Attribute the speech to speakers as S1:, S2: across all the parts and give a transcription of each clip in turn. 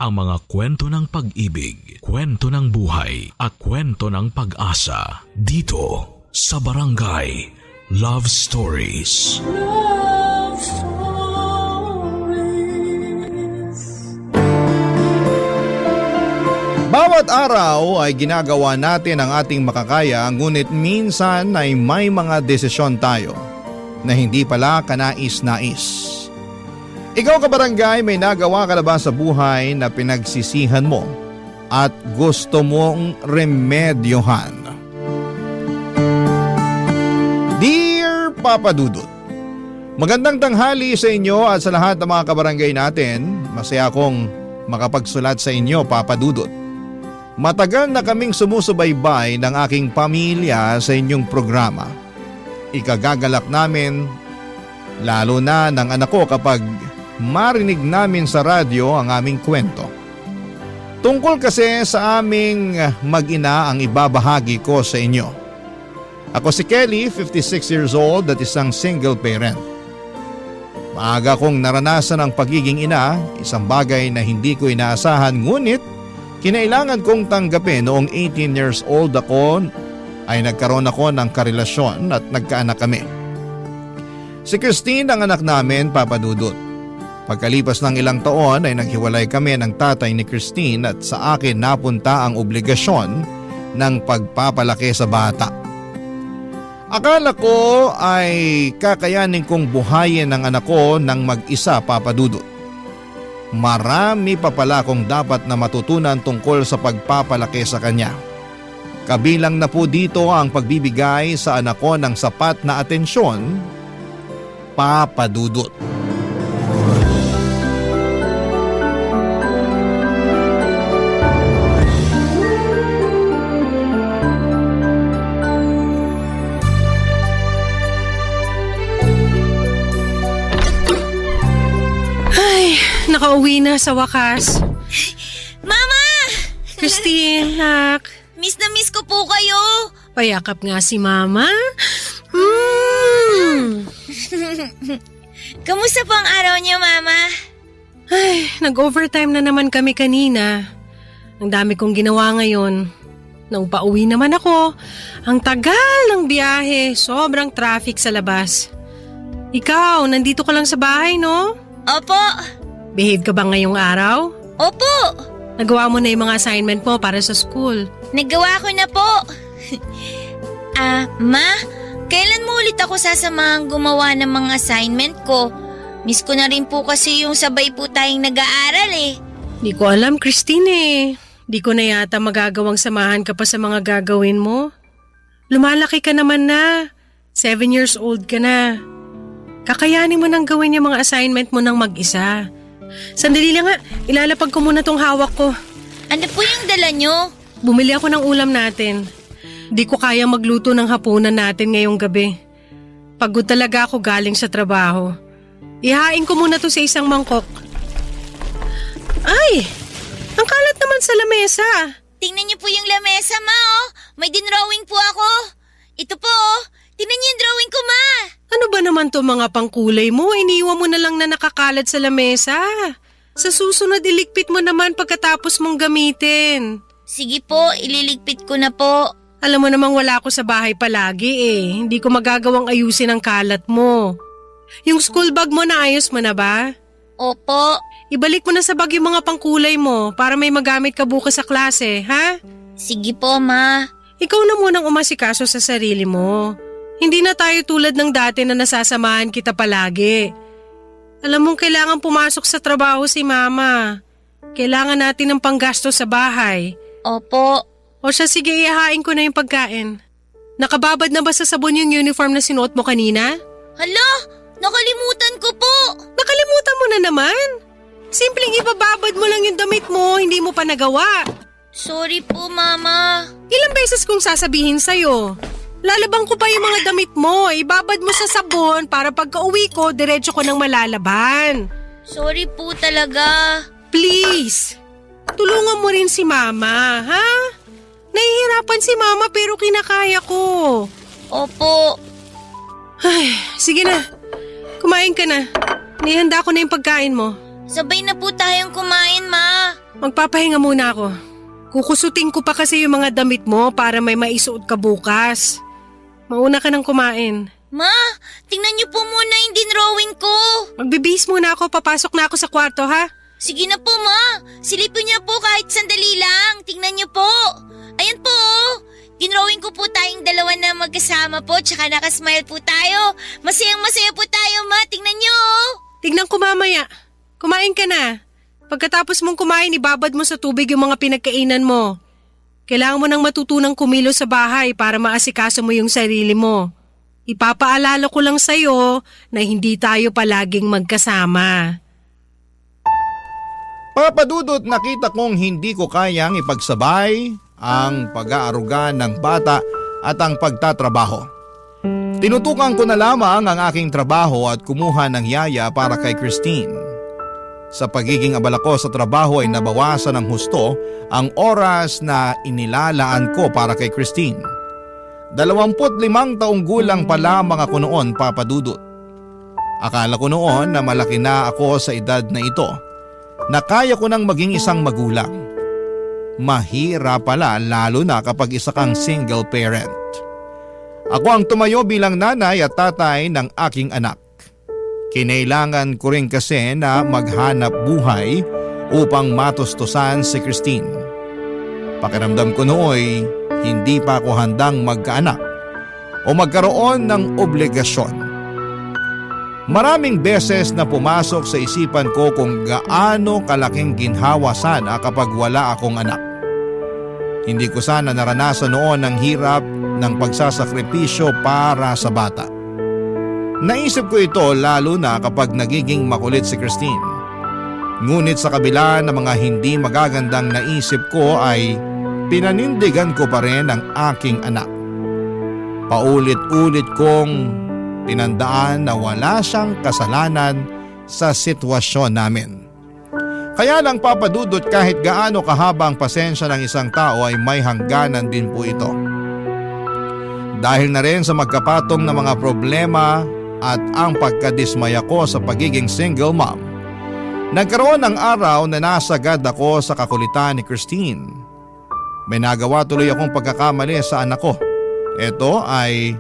S1: ang mga kwento ng pag-ibig, kwento ng buhay at kwento ng pag-asa dito sa Barangay Love Stories.
S2: Love Stories.
S3: Bawat araw ay ginagawa natin ang ating makakaya, ngunit minsan ay may mga desisyon tayo na hindi pala kanais-nais. Ikaw kabarangay, may nagawa ka na ba sa buhay na pinagsisihan mo at gusto mong remedyohan? Dear Papa Dudut, magandang tanghali sa inyo at sa lahat ng mga kabarangay natin. Masaya akong makapagsulat sa inyo, Papa Dudut. Matagal na kaming sumusubaybay ng aking pamilya sa inyong programa. Ikagagalak namin, lalo na ng anak ko kapag marinig namin sa radyo ang aming kwento. Tungkol kasi sa aming mag-ina ang ibabahagi ko sa inyo. Ako si Kelly, 56 years old at isang single parent. Maaga kong naranasan ang pagiging ina, isang bagay na hindi ko inaasahan, ngunit kinailangan kong tanggapin. Noong 18 years old ako ay nagkaroon ako ng karelasyon at nagkaanak kami. Si Christine ang anak namin, Papa Dudut. Pagkalipas ng ilang taon ay naghiwalay kami ng tatay ni Christine at sa akin napunta ang obligasyon ng pagpapalaki sa bata. Akala ko ay kakayanin kong buhayin ang anak ko ng mag-isa, Papa Dudut. Marami pa pala akong dapat na matutunan tungkol sa pagpapalaki sa kanya. Kabilang na po dito ang pagbibigay sa anak ko ng sapat na atensyon, Papa Dudut.
S4: Nakauwi na sa wakas.
S5: Mama!
S4: Christine, nak.
S5: Miss na miss ko po kayo.
S4: Payakap nga si Mama.
S5: Kamusta po ang araw niyo, Mama?
S4: Ay, nag-overtime na naman kami kanina. Ang dami kong ginawa ngayon. Nang pauwi naman ako, ang tagal ng biyahe, sobrang traffic sa labas. Ikaw, nandito ka lang sa bahay, no?
S5: Opo.
S4: Behave ka ba ngayong araw?
S5: Opo.
S4: Nagawa mo na yung mga assignment mo para sa school?
S5: Nagawa ko na po. Ma, kailan mo ulit ako sasamahang gumawa ng mga assignment ko? Miss ko na rin po kasi yung sabay po tayong nag-aaral eh.
S4: Di ko alam, Christine eh. Di ko na yata magagawang samahan ka pa sa mga gagawin mo. Lumalaki ka naman na. 7 years old ka na. Kakayanin mo nang gawin yung mga assignment mo nang mag-isa. Sandali lang nga, ilalapag ko muna tong hawak ko.
S5: Ano po yung dala nyo?
S4: Bumili ako ng ulam natin. Di ko kaya magluto ng hapunan natin ngayong gabi. Pagod talaga ako galing sa trabaho. Ihain ko muna to sa isang mangkok. Ay! Ang kalat naman sa lamesa.
S5: Tingnan niyo po yung lamesa, Ma, oh. May dinrawing po ako. Ito po, oh. Tingnan niyo yung drawing ko, Ma.
S4: Ano ba naman to mga pangkulay mo? Iniwan mo na lang na nakakalat sa lamesa. Sa susunod, iligpit mo naman pagkatapos mong gamitin.
S5: Sige po, ililigpit ko na po.
S4: Alam mo namang wala ako sa bahay palagi eh. Hindi ko magagawang ayusin ang kalat mo. Yung school bag mo, naayos mo na ba?
S5: Opo.
S4: Ibalik mo na sa bag yung mga pangkulay mo para may magamit ka bukas sa klase, ha?
S5: Sige po, Ma.
S4: Ikaw na munang umasikaso sa sarili mo. Hindi na tayo tulad ng dati na nasasamahan kita palagi. Alam mong kailangan pumasok sa trabaho si Mama. Kailangan natin ng panggasto sa bahay.
S5: Opo.
S4: O siya, sige, ihahain ko na yung pagkain. Nakababad na ba sa sabon yung uniform na sinuot mo kanina?
S5: Hala, nakalimutan ko po.
S4: Nakalimutan mo na naman. Simpleng ibababad mo lang yung damit mo, hindi mo pa nagawa.
S5: Sorry po, Mama.
S4: Ilang beses kong sasabihin sa'yo. Lalabang ko pa yung mga damit mo. Ibabad mo sa sabon para pagka-uwi ko, diretso ko nang malalaban.
S5: Sorry po talaga.
S4: Please, tulungan mo rin si Mama, ha? Nahihirapan si Mama pero kinakaya ko.
S5: Opo.
S4: Ay, sige na. Kumain ka na. Nihanda ko na yung pagkain mo.
S5: Sabay na po tayong kumain, Ma.
S4: Magpapahinga muna ako. Kukusutin ko pa kasi yung mga damit mo para may maisuot ka bukas. Mauna ka nang kumain.
S5: Ma, tingnan niyo po muna yung dinrawing ko.
S4: Magbibihis muna ako, papasok na ako sa kwarto ha.
S5: Sige na po, Ma. Silipin niyo po kahit sandali lang. Tingnan niyo po. Ayan po. Dinrawing ko po tayong dalawa na magkasama po, tsaka nakasmile po tayo. Masayang-masaya po tayo, Ma. Tingnan niyo.
S4: Tignan ko mamaya. Kumain ka na. Pagkatapos mong kumain, ibabad mo sa tubig yung mga pinagkainan mo. Kailangan mo nang matutunang kumilos sa bahay para maasikaso mo yung sarili mo. Ipapaalala ko lang sa'yo na hindi tayo palaging magkasama.
S3: Papa Dudut, nakita kong hindi ko kayang ipagsabay ang pag-aaruga ng bata at ang pagtatrabaho. Tinutukan ko na lamang ang aking trabaho at kumuha ng yaya para kay Christine. Sa pagiging abala ko sa trabaho ay nabawasan ng husto ang oras na inilalaan ko para kay Christine. 25 taong gulang pa lamang ako noon, Papa Dudut. Akala ko noon na malaki na ako sa edad na ito, na kaya ko nang maging isang magulang. Mahirap pala lalo na kapag isa kang single parent. Ako ang tumayo bilang nanay at tatay ng aking anak. Kinailangan ko rin kasi na maghanap buhay upang matustusan si Christine. Pakiramdam ko nooy hindi pa ako handang magkaanak o magkaroon ng obligasyon. Maraming beses na pumasok sa isipan ko kung gaano kalaking ginhawa sana kapag wala akong anak. Hindi ko sana naranasan noon ang hirap ng pagsasakripisyo para sa bata. Naisip ko ito lalo na kapag nagiging makulit si Christine. Ngunit sa kabila ng mga hindi magagandang naisip ko ay pinanindigan ko pa rin ang aking anak. Paulit-ulit kong tinandaan na wala siyang kasalanan sa sitwasyon namin. Kaya lang, Papa Dudut, kahit gaano kahaba ang pasensya ng isang tao ay may hangganan din po ito. Dahil na rin sa magkapatong na mga problema at ang pagkadismaya ko sa pagiging single mom, nagkaroon ng araw na nasagad ako sa kakulitan ni Christine. May nagawa tuloy akong pagkakamali sa anak ko. Ito ay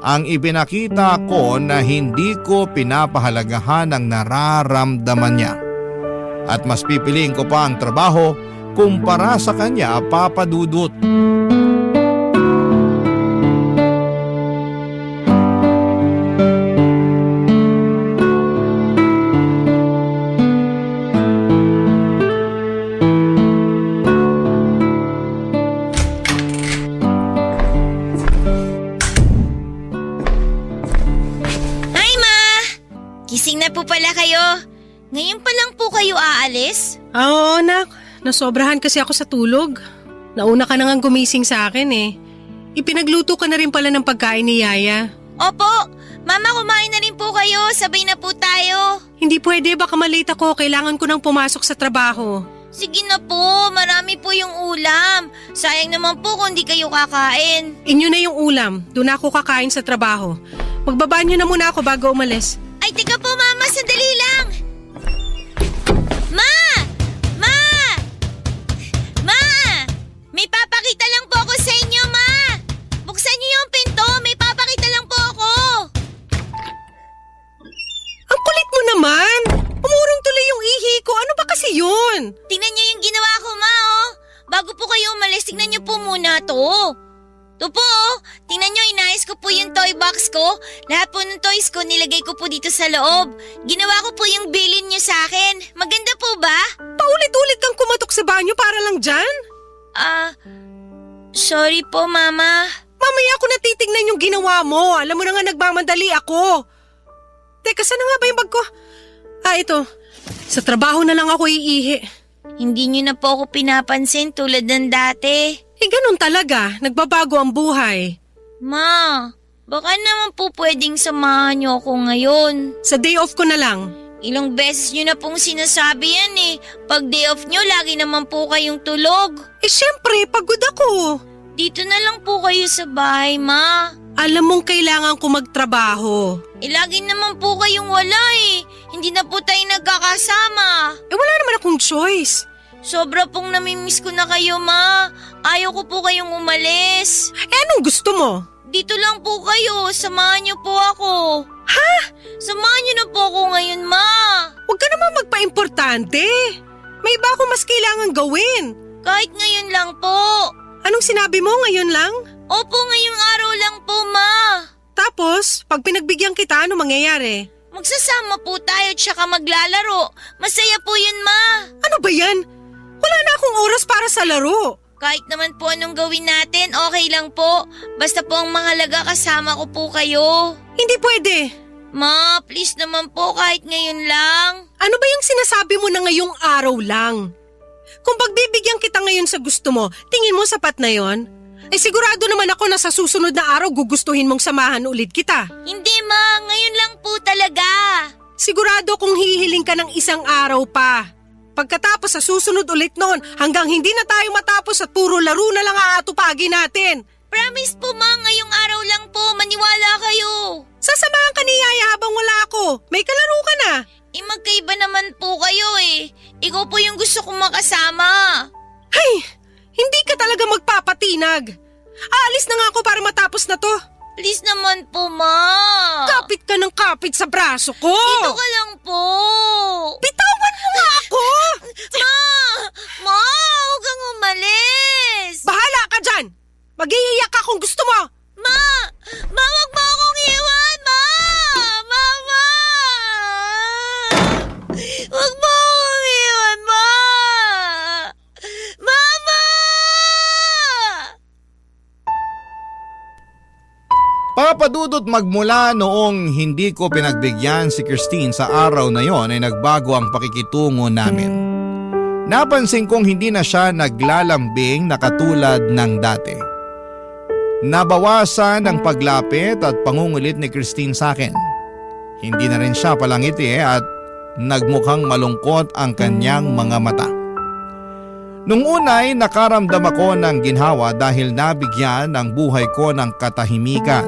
S3: ang ipinakita ko na hindi ko pinapahalagahan ang nararamdaman niya. At mas pipiliin ko pa ang trabaho kumpara sa kanya, Papa Dudut.
S5: Ngayon pa lang po kayo aalis?
S4: Oo, anak. Nasobrahan kasi ako sa tulog. Nauna ka na nga gumising sa akin eh. Ipinagluto ka na rin pala ng pagkain ni Yaya.
S5: Opo. Mama, kumain na rin po kayo. Sabay na po tayo.
S4: Hindi pwede, baka malate ako. Kailangan ko nang pumasok sa trabaho.
S5: Sige na po. Marami po yung ulam. Sayang naman po kung di kayo kakain.
S4: Inyo na yung ulam. Doon ako kakain sa trabaho. Magbabanyo na muna ako bago umalis.
S5: Ay, teka po, Mama. Sandali lang. Ma! Ma! Ma! May papakita lang po ako sa inyo, Ma! Buksan niyo yung pinto, may papakita lang po ako!
S4: Ang kulit mo naman! Umurong tuloy yung ihi ko, ano ba kasi yun?
S5: Tingnan niyo yung ginawa ko, Ma, oh! Bago po kayo umalis, tingnan niyo po muna to. Ito po, oh! Tingnan niyo, inayos ko po yung toy box ko. Lahat po ng toys ko nilagay ko po dito sa loob. Ginawa ko po yung bilin niyo sa akin. Maganda po ba?
S4: Paulit-ulit kang kumatok sa banyo para lang dyan?
S5: Sorry po, Mama.
S4: Mamaya ako natitignan yung ginawa mo. Alam mo na nga nagmamadali ako. Teka, saan na nga ba yung bag ko? Ito. Sa trabaho na lang ako iihi.
S5: Hindi niyo na po ako pinapansin tulad ng dati.
S4: Ganun talaga. Nagbabago ang buhay.
S5: Ma, baka naman po pwedeng samahan niyo ako ngayon.
S4: Sa day off ko na lang.
S5: Ilang beses niyo na pong sinasabi yan eh. Pag day off niyo, lagi naman po kayong tulog.
S4: Syempre, pagod ako.
S5: Dito na lang po kayo sa bahay, Ma.
S4: Alam mong kailangan ko magtrabaho.
S5: Lagi naman po kayong wala eh. Hindi na po tayo nagkakasama.
S4: Wala naman akong choice.
S5: Sobra pong namimiss ko na kayo, Ma. Ayaw ko po kayong umalis.
S4: Anong gusto mo?
S5: Dito lang po kayo. Samahan niyo po ako.
S4: Ha?
S5: Samahan niyo na po ako ngayon, Ma.
S4: Huwag ka naman magpa-importante. May iba akong mas kailangan gawin.
S5: Kahit ngayon lang po.
S4: Anong sinabi mo ngayon lang?
S5: Opo, ngayong araw lang po, Ma.
S4: Tapos, pag pinagbigyan kita, ano mangyayari?
S5: Magsasama po tayo tsaka maglalaro. Masaya po yun, Ma.
S4: Ano ba yan? Wala na akong oras para sa laro.
S5: Kahit naman po anong gawin natin, okay lang po. Basta po ang mahalaga kasama ko po kayo.
S4: Hindi pwede.
S5: Ma, please naman po kahit ngayon lang.
S4: Ano ba yung sinasabi mo na ngayong araw lang? Kung pagbibigyan kita ngayon sa gusto mo, tingin mo sapat na yon? Sigurado naman ako na sa susunod na araw gugustuhin mong samahan ulit kita.
S5: Hindi, Ma. Ngayon lang po talaga.
S4: Sigurado kung hihiling ka ng isang araw pa. Pagkatapos sa susunod ulit noon, hanggang hindi na tayo matapos at puro laro na lang aatupagin natin.
S5: Promise po, Ma. Ngayong araw lang po. Maniwala kayo.
S4: Sasamahan ka ni Yaya habang wala ako. May kalaro ka na.
S5: Magkaiba naman po kayo eh. Ikaw po yung gusto kong makasama.
S4: Ay, hindi ka talaga magpapatinag. Aalis na nga ako para matapos na to.
S5: Please naman po, Ma.
S4: Kapit ka ng kapit sa braso ko.
S5: Dito ka lang po.
S4: Bitawan mo nga ako.
S5: Ma, huwag kang umalis.
S4: Bahala ka dyan. Mag-iiyak ka kung gusto mo.
S5: Ma, huwag mo akong iwan, Ma. Mama. Huwag mo akong iwan, Ma. Mama.
S3: Papadudot, magmula noong hindi ko pinagbigyan si Christine sa araw na yon ay nagbago ang pakikitungo namin. Napansin kong hindi na siya naglalambing na katulad ng dati. Nabawasan ang paglapit at pangungulit ni Christine sa akin. Hindi na rin siya palangiti at nagmukhang malungkot ang kanyang mga mata. Nung unay nakaramdam ako ng ginhawa dahil nabigyan ang buhay ko ng katahimikan.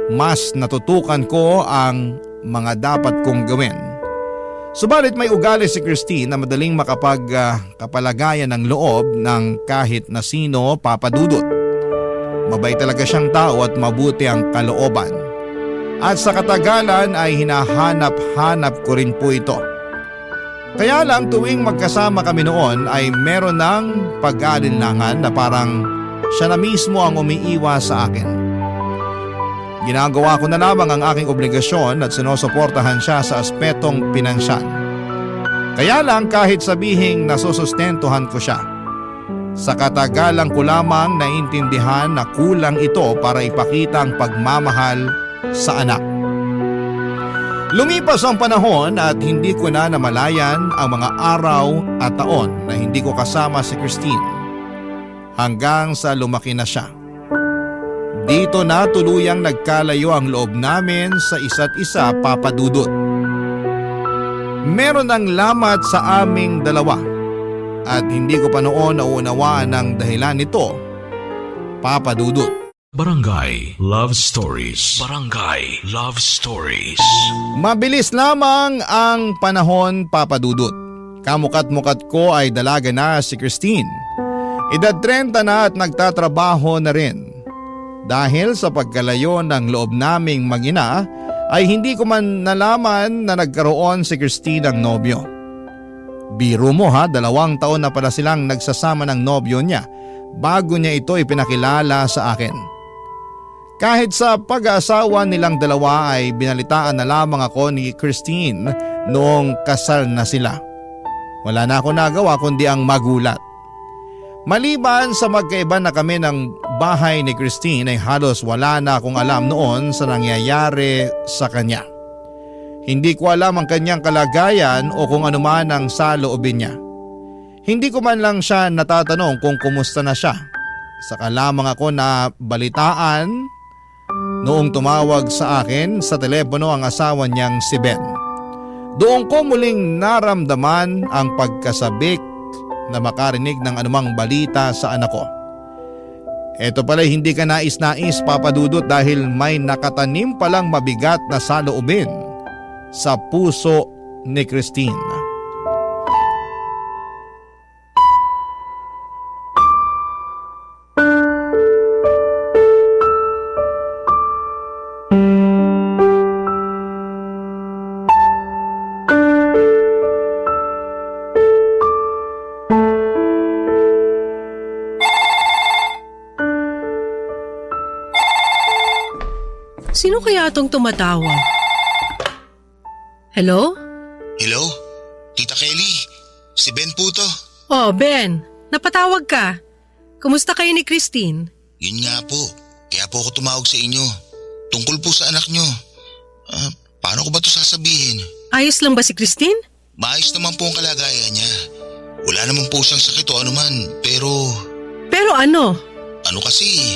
S3: Mas natutukan ko ang mga dapat kong gawin. Subalit may ugali si Christine na madaling makapagkapalagayan ng loob ng kahit na sino, papadudot. Mabait talaga siyang tao at mabuti ang kalooban. At sa katagalan ay hinahanap-hanap ko rin po ito. Kaya lang tuwing magkasama kami noon ay meron ng pag-aalinlangan na parang siya na mismo ang umiiwas sa akin. Ginagawa ko na lamang ang aking obligasyon at sinusuportahan siya sa aspetong pinansyal. Kaya lang kahit sabihing nasusustentuhan ko siya, sa katagalan ko lamang naintindihan na kulang ito para ipakita ang pagmamahal sa anak. Lumipas ang panahon at hindi ko na namalayan ang mga araw at taon na hindi ko kasama si Christine hanggang sa lumaki na siya. Dito na tuluyang nagkalayo ang loob namin sa isa't isa, papadudot. Meron ng lamat sa aming dalawa at hindi ko pa noon naunawaan ang dahilan nito, papadudot.
S1: Barangay Love Stories. Barangay Love Stories.
S3: Mabilis lamang ang panahon, papadudot. Kamukat-mukat ko ay dalaga na si Christine. Edad 30 na at nagtatrabaho na rin. Dahil sa pagkalayo ng loob naming mag-ina ay hindi ko man nalaman na nagkaroon si Christine ng nobyo. Biro mo ha, 2 taon na pala silang nagsasama ng nobyo niya bago niya ito ipinakilala sa akin. Kahit sa pag-aasawa nilang dalawa ay binalitaan na lamang ako ni Christine noong kasal na sila. Wala na ako nagawa kundi ang magulat. Maliban sa magkaiba na kami ng bahay ni Christine ay halos wala na akong alam noon sa nangyayari sa kanya. Hindi ko alam ang kanyang kalagayan o kung ano man ang saloobin niya. Hindi ko man lang siya natatanong kung kumusta na siya. Saka lamang ako na balitaan noong tumawag sa akin sa telepono ang asawa niyang si Ben. Doon ko muling naramdaman ang pagkasabik na makarinig ng anumang balita sa anak ko. Ito pala hindi ka nais-nais, papadudot, dahil may nakatanim palang mabigat na saloobin sa puso ni Christine.
S4: Sino kaya itong tumatawag? Hello?
S6: Hello? Tita Kelly, si Ben po to.
S4: Oh, Ben. Napatawag ka. Kumusta kayo ni Christine?
S6: Yun nga po, kaya po ako tumawag sa inyo. Tungkol po sa anak nyo. Paano ko ba ito sasabihin?
S4: Ayos lang ba si Christine?
S6: Maayos naman po ang kalagayan niya. Wala naman po siyang sakit o anuman, pero…
S4: Pero ano?
S6: Ano kasi,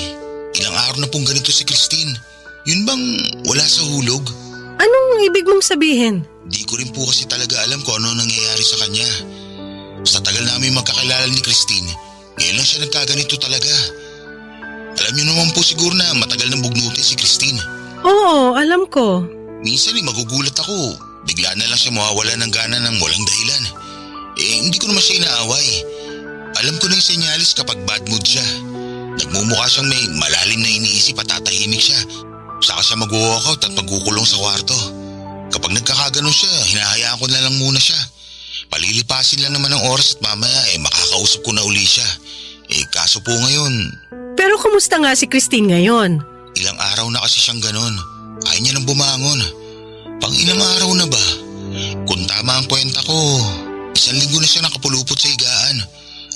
S6: ilang araw na pong ganito si Christine. Yun bang wala sa hulog?
S4: Anong ibig mong sabihin?
S6: Di ko rin po kasi talaga alam kung ano nangyayari sa kanya. Sa tagal namin magkakilala ni Christine, ngayon lang siya nagkaganito talaga. Alam niyo naman po siguro na matagal nang bugnutin si Christine.
S4: Oo, alam ko.
S6: Minsan magugulat ako. Bigla na lang siya mawawala ng gana ng walang dahilan. Hindi ko naman siya inaaway. Alam ko na yung senyalis kapag bad mood siya. Nagmumukha siyang may malalim na iniisip at tatahimik siya. Saka siya mag-walkout at magkukulong sa kwarto. Kapag nagkakaganon siya, hinahayaan ko na lang muna siya. Palilipasin lang naman ang oras at mamaya makakausap ko na uli siya. Kaso po ngayon…
S4: Pero kumusta nga si Christine ngayon?
S6: Ilang araw na kasi siyang ganon. Ayaw niya nang bumangon. Pang ilang araw na ba? Kung tama ang kwenta ko, 1 linggo na siya nakapulupot sa higaan.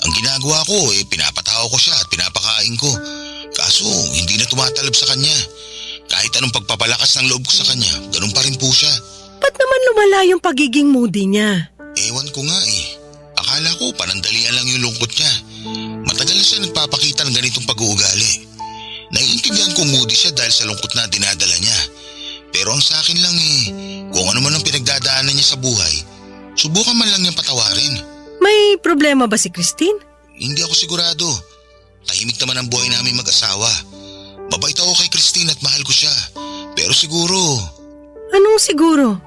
S6: Ang ginagawa ko pinapatawa ko siya at pinapakain ko. Kaso hindi na tumatalab sa kanya. Kahit anong pagpapalakas ng loob ko sa kanya, ganun pa rin po siya.
S4: Ba't naman lumala yung pagiging moody niya?
S6: Ewan ko nga Akala ko panandalian lang yung lungkot niya. Matagal na siya nagpapakita ng ganitong pag-uugali. Naiintindihan ko moody siya dahil sa lungkot na dinadala niya. Pero ang sa akin lang kung ano man ang pinagdadaanan niya sa buhay, subukan man lang niyang patawarin.
S4: May problema ba si Christine?
S6: Hindi ako sigurado. Tahimik naman ang buhay namin mag-asawa. Mabait ako kay Christine at mahal ko siya. Pero siguro…
S4: Anong siguro?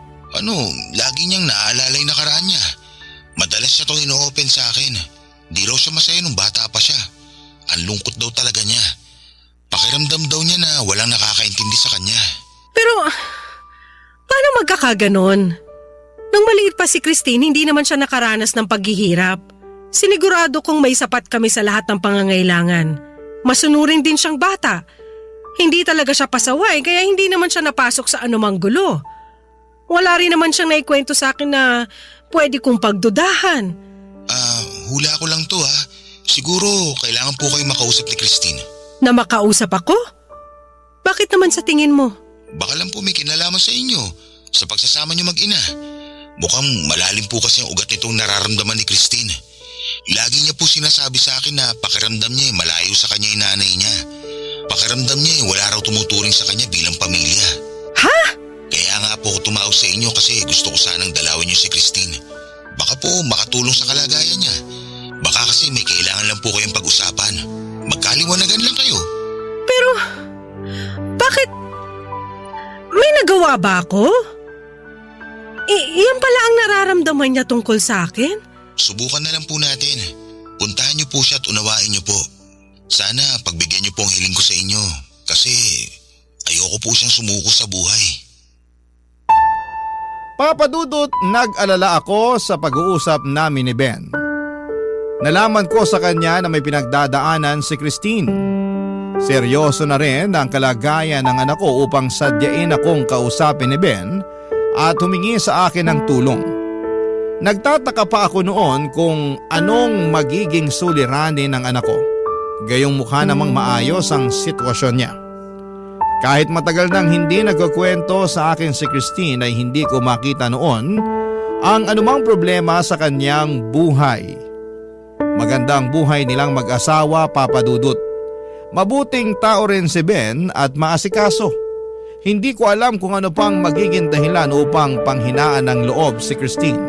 S6: Lagi niyang naaalala yung nakaraan niya. Madalas siya itong ino-open sa akin. Di raw siya masaya nung bata pa siya. Ang lungkot daw talaga niya. Pakiramdam daw niya na walang nakakaintindi sa kanya.
S4: Pero, paano magkakaganon? Nung maliit pa si Christine, hindi naman siya nakaranas ng paghihirap. Sinigurado kong may sapat kami sa lahat ng pangangailangan. Masunurin din siyang bata. Hindi talaga siya pasaway, kaya hindi naman siya napasok sa anumang gulo. Wala rin naman siyang naikwento sa akin na pwede kong pagdudahan.
S6: Hula ko lang to Siguro kailangan po kayo makausap ni Christine.
S4: Na makausap ako? Bakit naman sa tingin mo?
S6: Baka lang po may kinalaman sa inyo sa pagsasama niyo mag-ina. Mukhang malalim po kasi ang ugat nitong nararamdaman ni Christine. Lagi niya po sinasabi sa akin na pakiramdam niya malayo sa kanya yung nanay niya. Pakiramdam niya wala raw tumuturing sa kanya bilang pamilya.
S4: Ha?
S6: Kaya nga po ako tumawag sa inyo kasi gusto ko sanang dalawin niyo si Christine. Baka po makatulong sa kalagayan niya. Baka kasi may kailangan lang po kayong pag-usapan. Magkaliwanagan lang kayo.
S4: Pero, bakit? May nagawa ba ako? Iyan pala ang nararamdaman niya tungkol sa akin?
S6: Subukan na lang po natin. Puntahan niyo po siya at unawain niyo po. Sana pagbigyan niyo po ang hiling ko sa inyo. Kasi ayoko po siyang sumuko sa buhay.
S3: Papa Dudut, nag-alala ako sa pag-uusap namin ni Ben. Nalaman ko sa kanya na may pinagdadaanan si Christine. Seryoso na rin ang kalagayan ng anak ko upang sadyain akong kausapin ni Ben at humingi sa akin ng tulong. Nagtataka pa ako noon kung anong magiging suliranin ng anak ko. Gayong mukha namang maayos ang sitwasyon niya. Kahit matagal nang hindi nagkukwento sa akin si Christine ay hindi ko makita noon ang anumang problema sa kanyang buhay. Maganda ang buhay nilang mag-asawa, Papa Dudut. Mabuting tao rin si Ben at maasikaso. Hindi ko alam kung ano pang magiging dahilan upang panghinaan ng loob si Christine.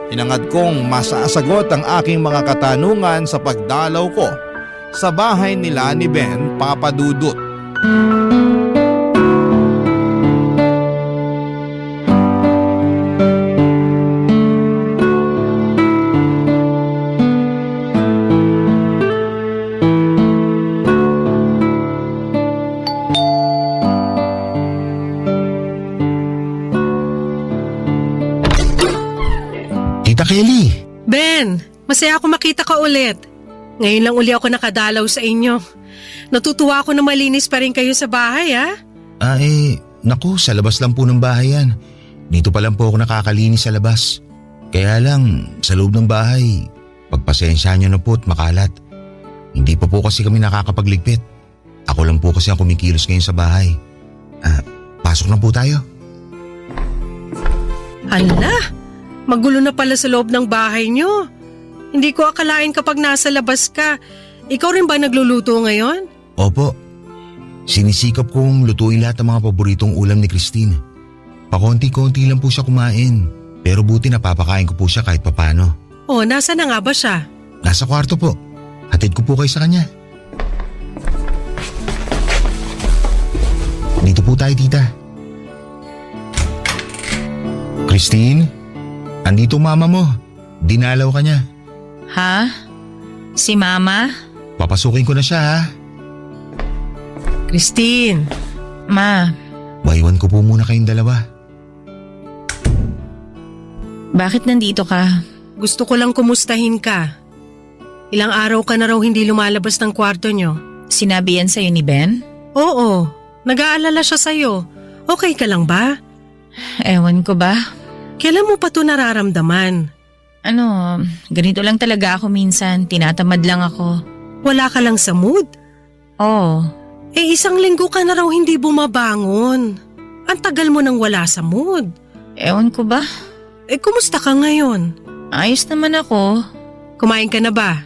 S3: Hinangad kong masasagot ang aking mga katanungan sa pagdalaw ko sa bahay nila ni Ben, Papa Dudut.
S6: Tita Kelly!
S4: Ben, masaya ako makita ka ulit. Ngayon lang uli ako nakadalaw sa inyo. Natutuwa ako na malinis pa rin kayo sa bahay
S6: Naku, sa labas lang po ng bahay yan. Dito pa lang po ako nakakalinis sa labas. Kaya lang, sa loob ng bahay, pagpasensyahan niyo na po at makalat. Hindi pa po kasi kami nakakapagligpit. Ako lang po kasi ang kumikilos ngayon sa bahay. Pasok na po tayo.
S4: Hala, magulo na pala sa loob ng bahay niyo. Hindi ko akalain kapag nasa labas ka. Ikaw rin ba nagluluto ngayon?
S6: Opo. Sinisikap kong lutuin lahat ng mga paboritong ulam ni Christine. Pakonti-konti lang po siya kumain. Pero buti napapakain ko po siya kahit papano.
S4: Oh, nasa na nga ba siya?
S6: Nasa kwarto po. Hatid ko po kayo sa kanya. Dito po tayo, tita. Christine, andito mama mo. Dinalaw ka niya.
S7: Ha? Si Mama?
S6: Papasukin ko na siya, ha?
S4: Christine,
S7: Ma,
S6: Maiwan ko po muna kayong dalawa.
S7: bakit nandito ka?
S4: gusto ko lang kumustahin ka. Ilang araw ka na raw hindi lumalabas ng kwarto niyo.
S7: Sinabi yan sa'yo ni Ben?
S4: Oo, nag-aalala siya sa'yo. Okay ka lang ba?
S7: Ewan ko ba?
S4: Kailan mo pa ito nararamdaman?
S7: Ganito lang talaga ako minsan. Tinatamad lang ako.
S4: Wala ka lang sa mood?
S7: Oo.
S4: Isang linggo ka na raw hindi bumabangon. Ang tagal mo nang wala sa mood.
S7: Ewan ko ba?
S4: Kumusta ka ngayon?
S7: Ayos naman ako.
S4: Kumain ka na ba?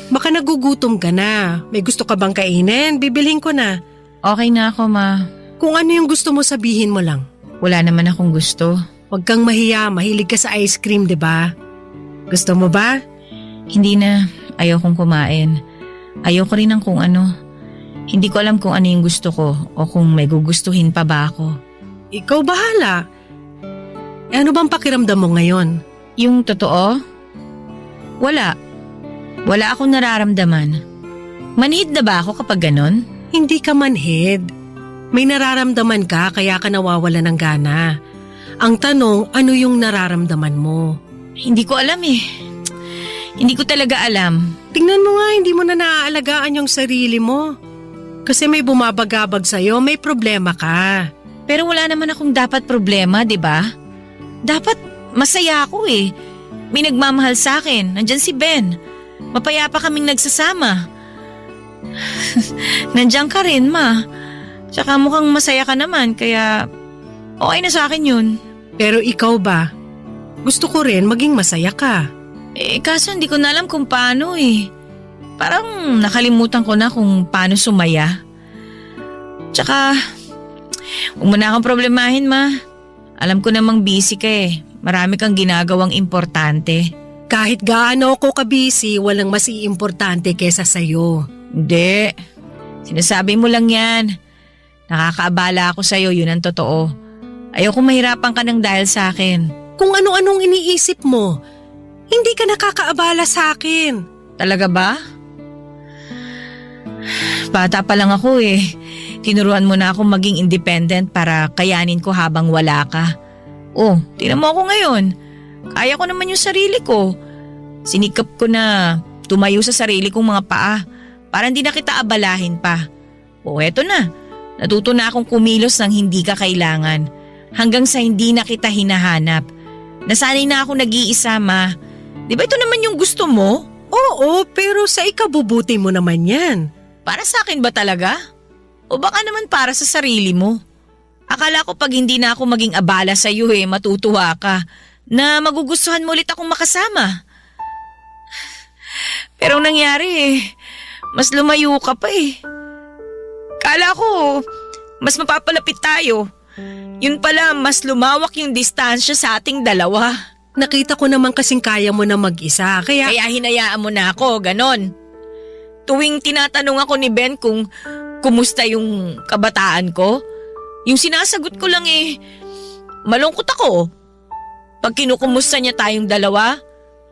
S4: Baka nagugutom ka na. May gusto ka bang kainin? Bibilhin ko na.
S7: Okay na ako, Ma.
S4: Kung ano yung gusto mo sabihin mo lang.
S7: Wala naman akong gusto.
S4: Huwag kang mahiya, mahilig ka sa ice cream, 'di ba? Gusto mo ba?
S7: Hindi na. Ayaw kong kumain. Ayaw ko rin ng kung ano. Hindi ko alam kung ano yung gusto ko o kung may gugustuhin pa ba ako.
S4: Ikaw bahala. Ano bang pakiramdam mo ngayon?
S7: Yung totoo? Wala. Wala akong nararamdaman. Manhid na ba ako kapag ganon?
S4: Hindi ka manhid. May nararamdaman ka kaya ka nawawala ng gana. Ang tanong, ano yung nararamdaman mo?
S7: Hindi ko alam eh. Hindi ko talaga alam.
S4: Tingnan mo nga, hindi mo na naaalagaan yung sarili mo. Kasi may bumabagabag sa'yo, may problema ka.
S7: Pero wala naman akong dapat problema, di ba? Dapat masaya ako eh. May nagmamahal sa akin. Nandyan si Ben. Mapayapa kaming nagsasama. Nandyan ka rin, Ma. Tsaka mukhang masaya ka naman, kaya okay na sa akin yun.
S4: Pero ikaw ba? Gusto ko rin maging masaya ka.
S7: Kaso hindi ko na alam kung paano eh. Parang nakalimutan ko na kung paano sumaya. Tsaka, huwag mo na akong problemahin, Ma. Alam ko namang busy ka eh. Marami kang ginagawang importante.
S4: Kahit gaano ako ka-busy, walang mas iimportante kesa sa'yo.
S7: Hindi. Sinasabi mo lang yan. Nakakaabala ako sa'yo, yun ang totoo. Ayoko mahirapan ka ng dahil sa akin.
S4: Kung ano-anong iniisip mo, hindi ka nakakaabala sa akin.
S7: Talaga ba? Bata pa lang ako eh. Tinuruan mo na akong maging independent para kayanin ko habang wala ka. Oh, tingnan mo ako ngayon. Kaya ko naman yung sarili ko. Sinikap ko na tumayo sa sarili kong mga paa para hindi na kita abalahin pa. O eto na, natuto na akong kumilos ng hindi ka kailangan. Hanggang sa hindi na kita hinahanap. Nasanay na ako nag-iisa, Ma. Di ba ito naman yung gusto mo?
S4: Oo, pero sa ikabubuti mo naman yan.
S7: Para sa akin ba talaga? O baka naman para sa sarili mo? Akala ko pag hindi na ako maging abala sa iyo matutuwa ka na magugustuhan mo ulit akong makasama. Pero ang nangyari mas lumayo ka pa eh. Kala ko mas mapapalapit tayo. Yun pala mas lumawak yung distansya sa ating dalawa.
S4: Nakita ko naman kasing kaya mo na mag-isa, kaya
S7: hinayaan mo na ako, ganon. Tuwing tinatanong ako ni Ben kung kumusta yung kabataan ko, yung sinasagot ko lang malungkot ako. Pag kinukumusta niya tayong dalawa,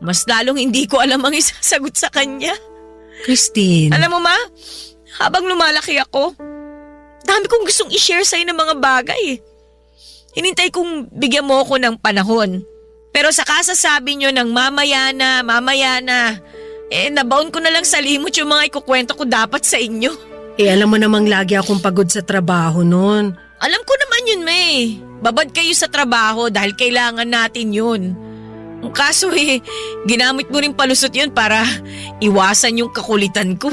S7: mas lalong hindi ko alam ang isasagot sa kanya.
S4: Christine.
S7: Alam mo, Ma, habang lumalaki ako, dami kong gustong i-share sa'yo ng mga bagay. Hinintay kong bigyan mo ako ng panahon. Pero sa kasasabi nyo ng mamaya na, nabaon ko na lang sa limot yung mga ikukwento ko dapat sa inyo.
S4: Alam mo namang lagi akong pagod sa trabaho noon.
S7: Alam ko naman yun, May. Babad kayo sa trabaho dahil kailangan natin yun. Ang kaso ginamit mo rin palusot yun para iwasan yung kakulitan ko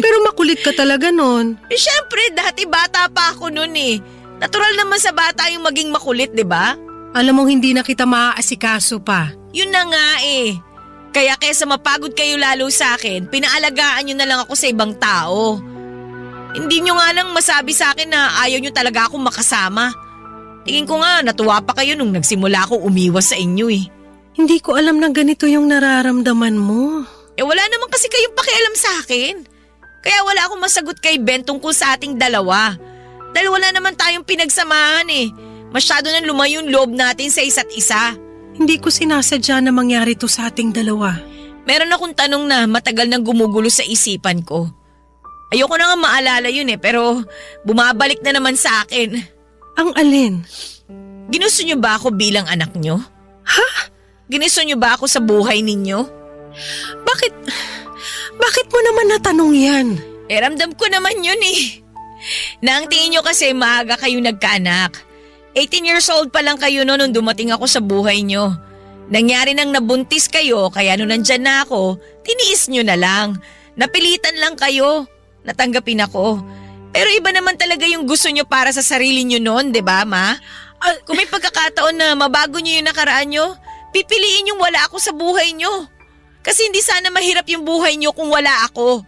S4: Pero makulit ka talaga noon.
S7: Syempre, dati bata pa ako noon Natural naman sa bata yung maging makulit, di ba?
S4: Alam mong hindi na kita maaasikaso pa.
S7: Yun na nga Kaya kaysa mapagod kayo lalo sa akin, pinaalagaan nyo na lang ako sa ibang tao. Hindi nyo nga lang masabi sa akin na ayaw nyo talaga akong makasama. Tingin ko nga, natuwa pa kayo nung nagsimula akong umiwas sa inyo
S4: Hindi ko alam na ganito yung nararamdaman mo.
S7: Wala naman kasi kayong pakialam sa akin. Kaya wala akong masagot kay Ben tungkol sa ating dalawa. Dahil wala naman tayong pinagsamahan Masyado nang lumayo yung loob natin sa isa't isa.
S4: Hindi ko sinasadya na mangyari to sa ating dalawa.
S7: Meron akong tanong na matagal nang gumugulo sa isipan ko. Ayoko na nga maalala yun pero bumabalik na naman sa akin.
S4: Ang alin?
S7: Ginusto niyo ba ako bilang anak niyo?
S4: Ha?
S7: Ginusto niyo ba ako sa buhay ninyo?
S4: Bakit mo naman natanong yan?
S7: Ramdam ko naman yun Na ang tingin niyo kasi maaga kayo nagkaanak. 18 years old pa lang kayo nung dumating ako sa buhay niyo. Nangyari nang nabuntis kayo kaya nung nandyan na ako, tiniis niyo na lang. Napilitan lang kayo. Natanggapin ako. Pero iba naman talaga yung gusto niyo para sa sarili niyo noon, di ba, Ma? Kung may pagkakataon na mabago niyo yung nakaraan niyo, pipiliin yung wala ako sa buhay niyo. Kasi hindi sana mahirap yung buhay niyo kung wala ako.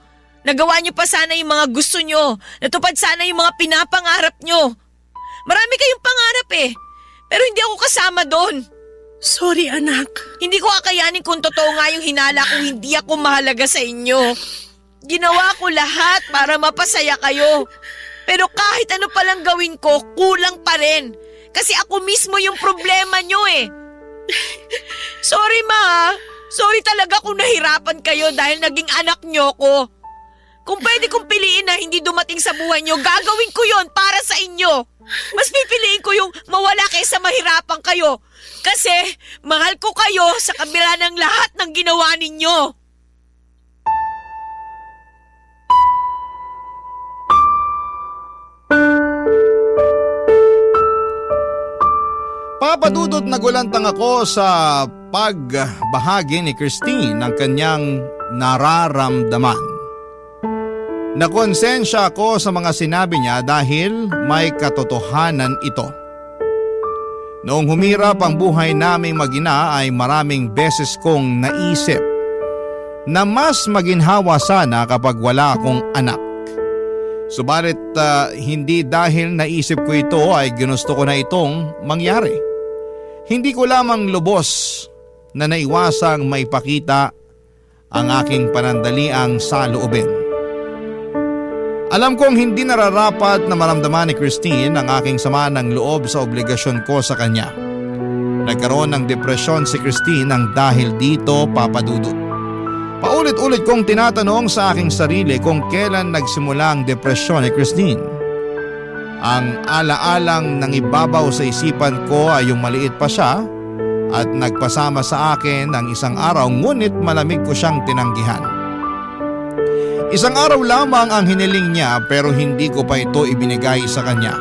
S7: Nagawa niyo pa sana yung mga gusto niyo. Natupad sana yung mga pinapangarap niyo. Marami kayong pangarap pero hindi ako kasama doon.
S4: Sorry, anak.
S7: Hindi ko kakayanin kung totoo nga yung hinala kung hindi ako mahalaga sa inyo. Ginawa ko lahat para mapasaya kayo. Pero kahit ano palang gawin ko, kulang pa rin. Kasi ako mismo yung problema nyo Sorry, Ma. Sorry talaga kung nahirapan kayo dahil naging anak nyo ko. Kung pwede kong piliin na hindi dumating sa buhay nyo, gagawin ko yon para sa inyo. Mas pipiliin ko yung mawala kaysa mahirapan kayo. Kasi mahal ko kayo sa kabila ng lahat ng ginawa ninyo.
S3: Papadudot nagulantang ako sa pagbahagi ni Christine ng kanyang nararamdaman. Nakonsensya ako sa mga sinabi niya dahil may katotohanan ito. Noong humirap ang buhay naming mag-ina ay maraming beses kong naisip na mas maginhawa sana kapag wala akong anak. Subalit hindi dahil naisip ko ito ay ginusto ko na itong mangyari. Hindi ko lamang lubos na naiwasang maipakita ang aking panandaliang saloobin. Alam kong hindi nararapat na maramdaman ni Christine ang aking sama ng loob sa obligasyon ko sa kanya. Nagkaroon ng depresyon si Christine nang dahil dito, Papadudot. Paulit-ulit kong tinatanong sa aking sarili kung kailan nagsimula ang depresyon ni Christine. Ang alaalang nangibabaw sa isipan ko ay yung maliit pa siya at nagpasama sa akin ng isang araw ngunit malamig ko siyang tinanggihan. Isang araw lamang ang hiniling niya pero hindi ko pa ito ibinigay sa kanya.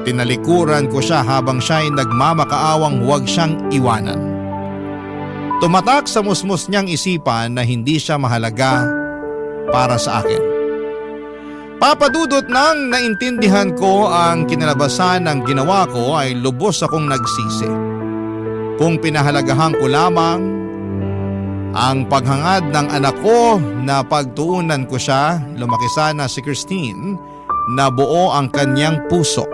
S3: Tinalikuran ko siya habang siya ay nagmamakaawang huwag siyang iwanan. Tumatak sa musmus niyang isipan na hindi siya mahalaga para sa akin. Papadudot nang naintindihan ko ang kinalabasan ng ginawa ko ay lubos akong nagsisi. Kung pinahalagahan ko lamang ang paghangad ng anak ko na pagtuunan ko siya, lumaki sana si Christine na buo ang kanyang puso.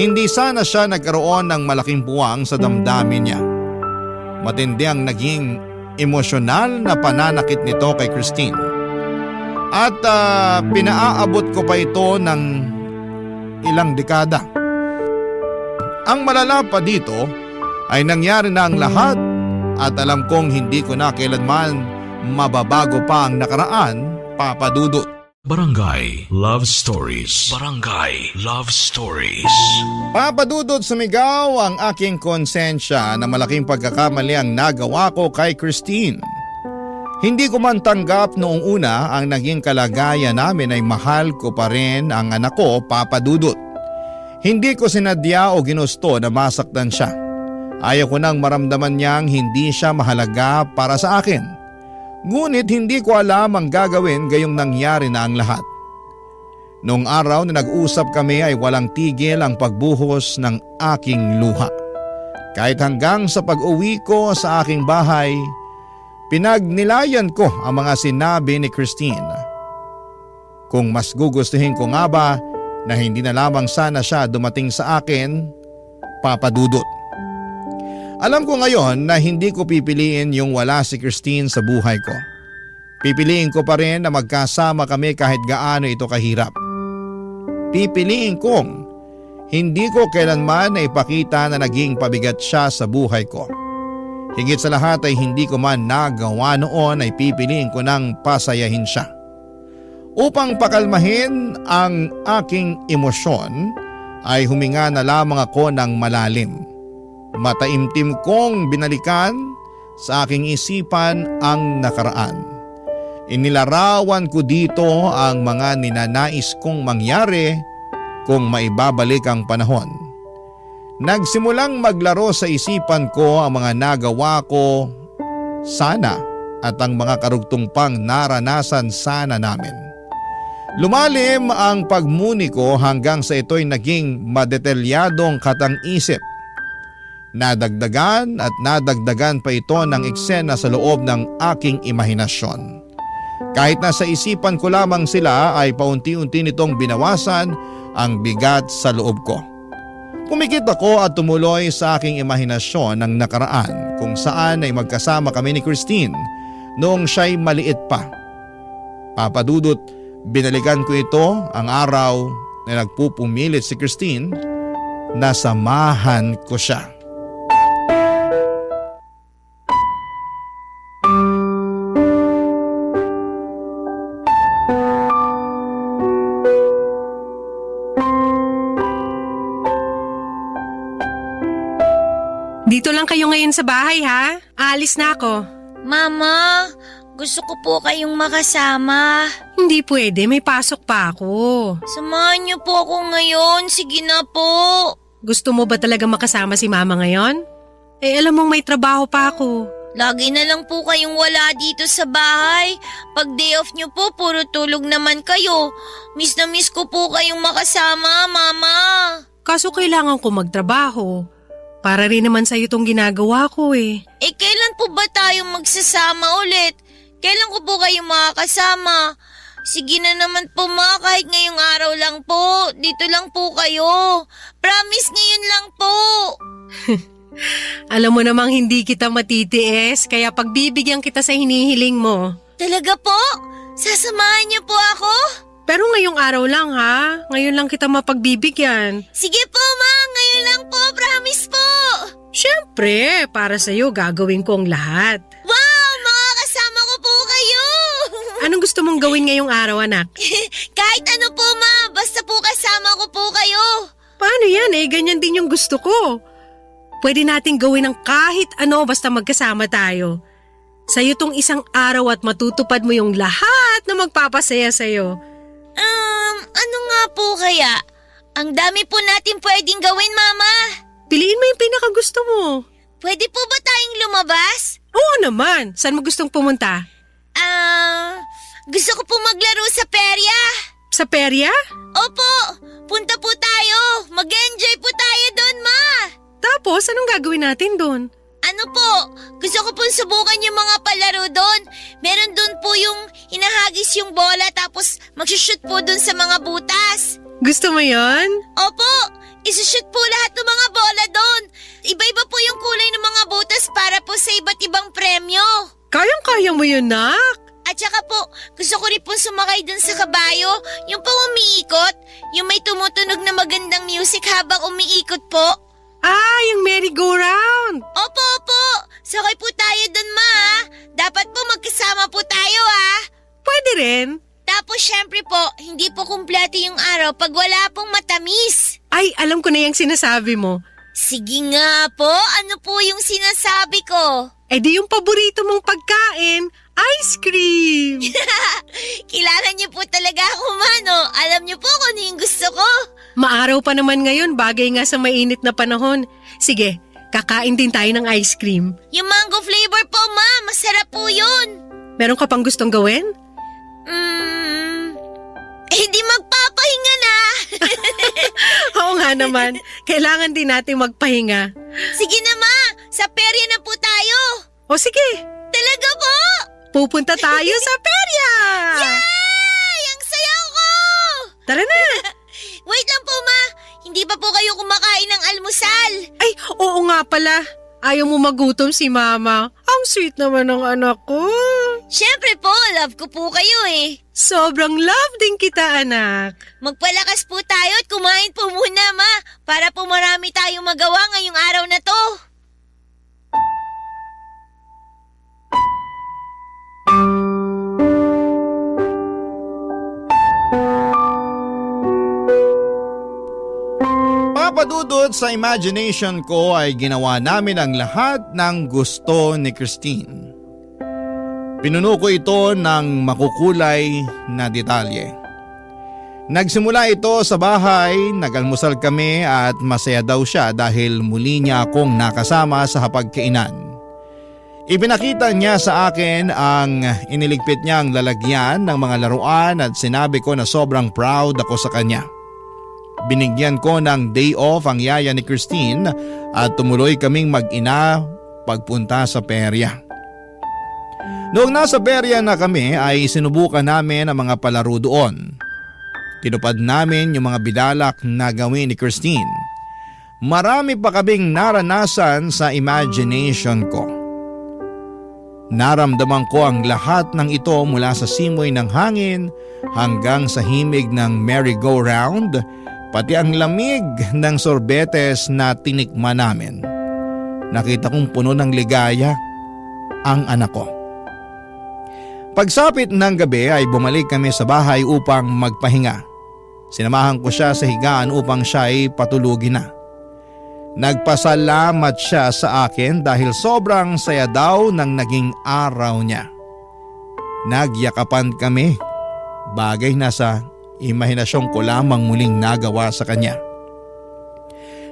S3: Hindi sana siya nagkaroon ng malaking buwang sa damdamin niya. Matindi ang naging emosyonal na pananakit nito kay Christine. At pinaaabot ko pa ito ng ilang dekada. Ang malala pa dito ay nangyari na ang lahat at alam kong hindi ko na kailanman mababago pa ang nakaraan, Papadudot.
S1: Barangay Love Stories. Barangay Love Stories.
S3: Papadudot, sumigaw ang aking konsensya na malaking pagkakamali ang nagawa ko kay Christine. Hindi ko man tanggap noong una ang naging kalagayan namin ay mahal ko pa rin ang anak ko, Papa Dudut. Hindi ko sinadya o ginusto na masaktan siya. Ayaw ko nang maramdaman niyang hindi siya mahalaga para sa akin. Ngunit hindi ko alam ang gagawin gayong nangyari na ang lahat. Noong araw na nag-usap kami ay walang tigil ang pagbuhos ng aking luha. Kahit hanggang sa pag-uwi ko sa aking bahay, pinagnilayan ko ang mga sinabi ni Christine. Kung mas gugustuhin ko nga ba na hindi na lamang sana siya dumating sa akin, Papa Dudut. Alam ko ngayon na hindi ko pipiliin yung wala si Christine sa buhay ko. Pipiliin ko pa rin na magkasama kami kahit gaano ito kahirap. Pipiliin kong hindi ko kailanman na ipakita na naging pabigat siya sa buhay ko. Higit sa lahat ay hindi ko man nagawa noon ay pipiliin ko nang pasayahin siya. Upang pakalmahin ang aking emosyon ay huminga na lamang ako ng malalim. Mataimtim kong binalikan sa aking isipan ang nakaraan. Inilarawan ko dito ang mga ninanais kong mangyari kung maibabalik ang panahon. Nagsimulang maglaro sa isipan ko ang mga nagawa ko sana at ang mga karugtong pang naranasan sana namin. Lumalim ang pagmuni ko hanggang sa ito'y naging madetalyadong katang-isip. Nadagdagan at nadagdagan pa ito ng eksena sa loob ng aking imahinasyon. Kahit nasa isipan ko lamang sila ay paunti-unti nitong binawasan ang bigat sa loob ko. Pumikit ako at tumuloy sa aking imahinasyon ng nakaraan kung saan ay magkasama kami ni Christine noong siya'y maliit pa. Papa Dudut, binalikan ko ito ang araw na nagpupumilit si Christine na samahan ko siya.
S4: Dito lang kayo ngayon sa bahay ha? Aalis na ako.
S5: Mama, gusto ko po kayong makasama.
S4: Hindi pwede, may pasok pa ako.
S5: Samahan niyo po ako ngayon. Sige na po.
S4: Gusto mo ba talaga makasama si mama ngayon? Eh alam mong may trabaho pa ako.
S5: Lagi na lang po kayong wala dito sa bahay. Pag day off niyo po, puro tulog naman kayo. Miss na miss ko po kayong makasama, Mama.
S4: Kaso kailangan ko magtrabaho. Para rin naman sa'yo itong ginagawa ko eh.
S5: Eh kailan po ba tayong magsasama ulit? Kailan ko po kayong makakasama? Sige na naman po ma, kahit ngayong araw lang po. Dito lang po kayo. Promise ngayon lang po.
S4: Alam mo namang hindi kita matitiis, kaya pagbibigyan kita sa hinihiling mo.
S5: Talaga po? Sasamahan niyo po ako?
S4: Pero ngayong araw lang ha, ngayon lang kita mapagbibigyan.
S5: Sige po ma, ngayon lang po, promise po.
S4: Siyempre, para sa'yo gagawin ko ang lahat.
S5: Wow, makakasama ko po kayo.
S4: Anong gusto mong gawin ngayong araw anak?
S5: Kahit ano po ma, basta po kasama ko po kayo.
S4: Paano yan eh, ganyan din yung gusto ko. Pwede nating gawin ng kahit ano basta magkasama tayo. Sa'yo tong isang araw at matutupad mo yung lahat na magpapasaya sa'yo.
S5: Ano nga po kaya? Ang dami po natin pwedeng gawin, Mama.
S4: Piliin mo yung pinakagusto mo.
S5: Pwede po ba tayong lumabas?
S4: Oo naman. Saan mo gustong pumunta?
S5: Gusto ko po maglaro sa perya.
S4: Sa perya?
S5: Opo, punta po tayo. Mag-enjoy po tayo doon, Ma.
S4: Tapos, anong gagawin natin doon?
S5: Ano po, gusto ko pong subukan yung mga palaro doon. Meron doon po yung hinahagis yung bola tapos magsushoot po doon sa mga butas.
S4: Gusto mo yon?
S5: Opo, isushoot po lahat ng mga bola doon. Iba-iba po yung kulay ng mga butas para po sa iba't ibang premyo.
S4: Kayang-kaya mo yun, nak.
S5: At saka po, gusto ko rin po sumakay doon sa kabayo, yung pang umiikot, yung may tumutunog na magandang music habang umiikot po.
S4: Yung merry-go-round.
S5: Opo, opo. Sakay po tayo dun, Ma. Dapat po magkasama po tayo,
S4: Pwede rin.
S5: Tapos syempre po, hindi po kumpleto yung araw pag wala pong matamis.
S4: Ay, alam ko na yung sinasabi mo.
S5: Sige nga po, ano po yung sinasabi ko?
S4: Eh di yung paborito mong pagkain, ice ice cream!
S5: Kailangan niyo po talaga ako, Ma, no? Alam niyo po kung ano yung gusto ko.
S4: Maaraw pa naman ngayon, bagay nga sa mainit na panahon. Sige, kakain din tayo ng ice cream.
S5: Yung mango flavor po, Ma. Masarap po yun.
S4: Meron ka pang gustong gawin?
S5: Hindi magpapahinga na.
S4: Oo nga naman, kailangan din natin magpahinga.
S5: Sige na, Ma. Sa perya na po tayo.
S4: O sige,
S5: Talaga po?
S4: pupunta tayo sa perya!
S5: Yay! Ang saya ko!
S4: Tara na!
S5: Wait lang po, Ma. Hindi pa po kayo kumakain ng almusal.
S4: Ay, oo nga pala. Ayaw mo magutom si Mama. Ang sweet naman ng anak ko.
S5: Siyempre po, love ko po kayo eh.
S4: Sobrang love din kita, anak.
S5: Magpalakas po tayo at kumain po muna, Ma. Para po marami tayong magawa ngayong araw na to.
S3: Papadudod sa imagination ko ay ginawa namin ang lahat ng gusto ni Christine. Pinuno ko ito ng makukulay na detalye. Nagsimula ito sa bahay, nagalmusal kami at masaya daw siya dahil muli niya akong nakasama sa hapagkainan. Ipinakita niya sa akin ang iniligpit niyang lalagyan ng mga laruan at sinabi ko na sobrang proud ako sa kanya. Binigyan ko ng day off ang yaya ni Christine at tumuloy kaming mag-ina pagpunta sa perya. Noong nasa perya na kami ay sinubukan namin ang mga palaro doon. Tinupad namin yung mga bidalak na gawin ni Christine. Marami pa kaming naranasan sa imagination ko. Naramdaman ko ang lahat ng ito mula sa simoy ng hangin hanggang sa himig ng merry-go-round, pati ang lamig ng sorbetes na tinikman namin. Nakita kong puno ng ligaya ang anak ko. Pagsapit ng gabi ay bumalik kami sa bahay upang magpahinga. Sinamahan ko siya sa higaan upang siya ay patulugin na. Nagpasalamat siya sa akin dahil sobrang saya daw ng naging araw niya. Nagyakapan kami, bagay na sa imahinasyon ko lamang muling nagawa sa kanya.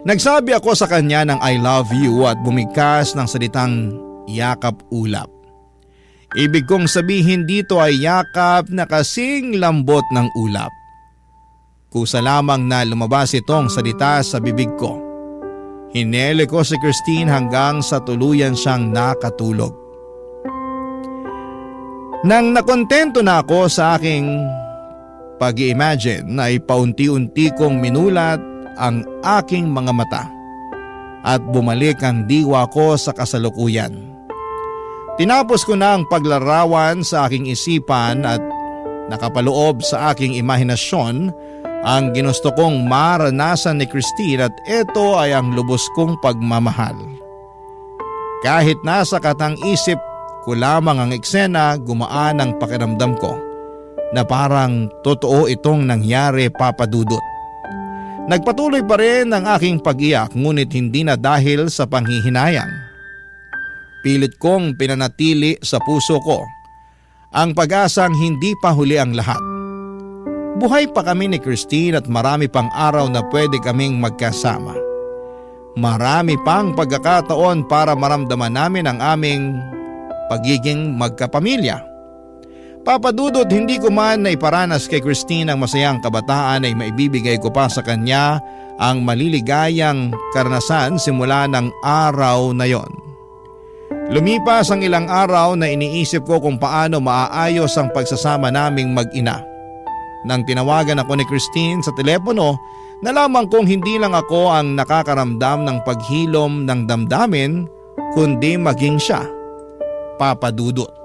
S3: Nagsabi ako sa kanya ng I love you at bumigkas ng salitang yakap-ulap. Ibig kong sabihin dito ay yakap na kasing lambot ng ulap. Kusa lamang na lumabas itong salita sa bibig ko. Hinele ko si Christine hanggang sa tuluyan siyang nakatulog. Nang nakontento na ako sa aking pag-i-imagine ay paunti-unti kong minulat ang aking mga mata at bumalik ang diwa ko sa kasalukuyan. Tinapos ko na ang paglarawan sa aking isipan at nakapaloob sa aking imahinasyon ang ginusto kong maranasan ni Christine at ito ay ang lubos kong pagmamahal. Kahit nasa katang-isip ko lamang ang eksena, gumaan ang pakiramdam ko na parang totoo itong nangyari, Papa Dudut. Nagpatuloy pa rin ang aking pag-iyak ngunit hindi na dahil sa panghihinayang. Pilit kong pinanatili sa puso ko ang pag-asang hindi pa huli ang lahat. Buhay pa kami ni Christine at marami pang araw na pwede kaming magkasama. Marami pang pagkakataon para maramdaman namin ang aming pagiging magkapamilya. Papa Dudut, hindi ko man na iparanas kay Christine ang masayang kabataan ay maibibigay ko pa sa kanya ang maliligayang karanasan simula ng araw na yon. Lumipas ang ilang araw na iniisip ko kung paano maaayos ang pagsasama naming mag-ina. Nang tinawagan ako ni Christine sa telepono, nalaman kong hindi lang ako ang nakakaramdam ng paghilom ng damdamin kundi maging siya, Papa Dudut.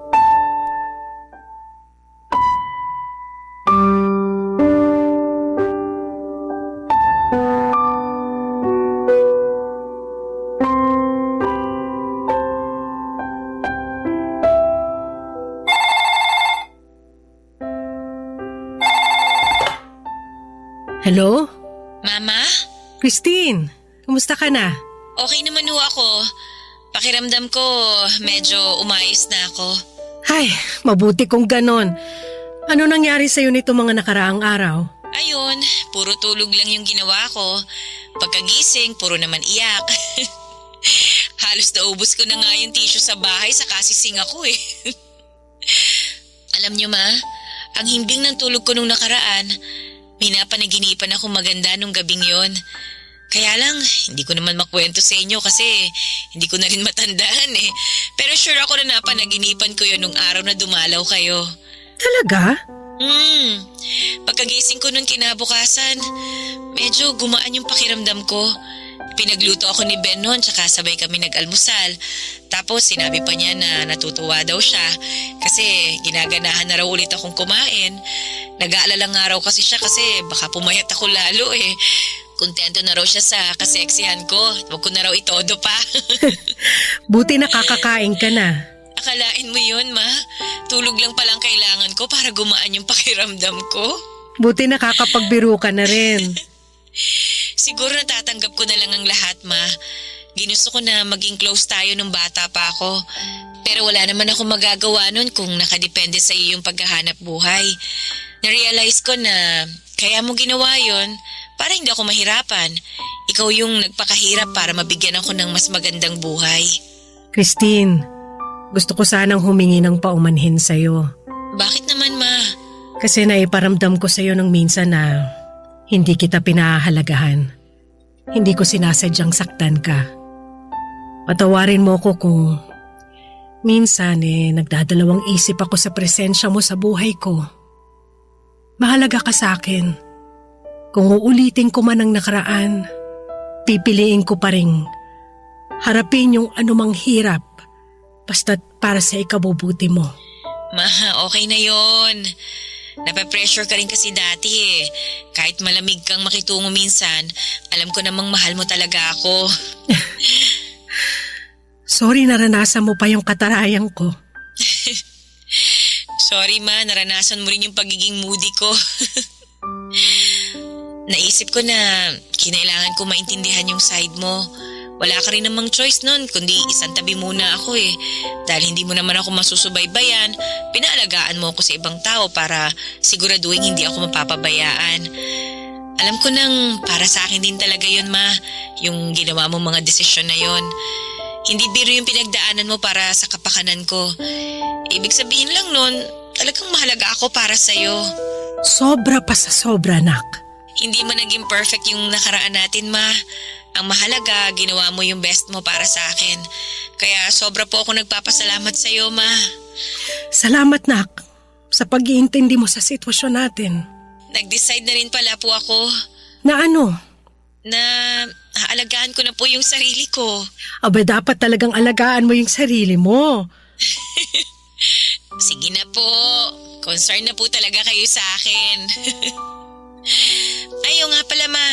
S4: Hello?
S7: Mama?
S4: Christine, kumusta ka na?
S7: Okay naman ho ako. Pakiramdam ko medyo umayos na ako.
S4: Ay, mabuti kung ganon. Ano nangyari sa'yo nito mga nakaraang araw?
S7: Ayun, puro tulog lang yung ginawa ko. Pagkagising, puro naman iyak. Halos naubos ko na nga yung tissue sa bahay sa kasising ako eh. Alam niyo ma, ang himbing ng tulog ko nung nakaraan, may napanaginipan ako maganda nung gabing yon. Kaya lang, hindi ko naman makwento sa inyo kasi hindi ko na rin matandaan eh. Pero sure ako na napanaginipan ko yun nung araw na dumalaw kayo.
S4: Talaga?
S7: Pagkagising ko nun kinabukasan, medyo gumaan yung pakiramdam ko. Pinagluto ako ni Ben noon tsaka sabay kami nag-almusal. Tapos sinabi pa niya na natutuwa daw siya kasi ginaganahan na raw ulit akong kumain. Nag-aalala nga raw kasi siya kasi baka pumayat ako lalo eh. Kontento na raw siya sa kaseksihan ko. Huwag ko na raw itodo pa.
S4: Buti nakakakain ka na.
S7: Akalain mo yun, ma? Tulog lang palang kailangan ko para gumaan yung pakiramdam ko.
S4: Buti nakakapagbiro ka na rin.
S7: Siguro natatanggap ko na lang ang lahat, ma. Ginusto ko na maging close tayo nung bata pa ako. Pero wala naman ako magagawa nun kung nakadepende sa iyo yung paghahanap buhay. Na-realize ko na kaya mo ginawa yon para hindi ako mahirapan. Ikaw yung nagpakahirap para mabigyan ako ng mas magandang buhay.
S4: Christine, gusto ko sanang humingi ng paumanhin sa'yo.
S7: Bakit naman, ma?
S4: Kasi naiparamdam ko sa'yo ng minsan na hindi kita pinahahalagahan. Hindi ko sinasadyang saktan ka. Patawarin mo ko kung minsan nagdadalawang isip ako sa presensya mo sa buhay ko. Mahalaga ka sa akin. Kung uulitin ko man ang nakaraan, pipiliin ko pa rin harapin yung anumang hirap basta't para sa ikabubuti mo.
S7: Ma, okay na yon. Napapressure ka rin kasi dati eh. Kahit malamig kang makitungo minsan, alam ko namang mahal mo talaga ako.
S4: Sorry naranasan mo pa yung katarayang ko.
S7: Sorry ma, naranasan mo rin yung pagiging moody ko. Naisip ko na kinailangan ko maintindihan yung side mo. Wala ka rin namang choice nun, kundi isang tabi muna ako eh. Dahil hindi mo naman ako masusubaybayan, pinaalagaan mo ako sa ibang tao para siguraduhin hindi ako mapapabayaan. Alam ko nang para sa akin din talaga yun, ma, yung ginawa mo mga desisyon na yun. Hindi biro yung pinagdaanan mo para sa kapakanan ko. Ibig sabihin lang nun, talagang mahalaga ako para sa'yo.
S4: Sobra pa sa sobra, nak.
S7: Hindi man naging perfect yung nakaraan natin, ma. Ang mahalaga, ginawa mo yung best mo para sa akin. Kaya sobra po ako nagpapasalamat sa iyo, ma.
S4: Salamat, nak, sa pag-iintindi mo sa sitwasyon natin.
S7: Nag-decide na rin pala po ako
S4: Na ano?
S7: na haalagaan ko na po yung sarili ko.
S4: Aba, dapat talagang alagaan mo yung sarili mo.
S7: Sige na po. Concern na po talaga kayo sa akin. Ayaw nga pala, ma.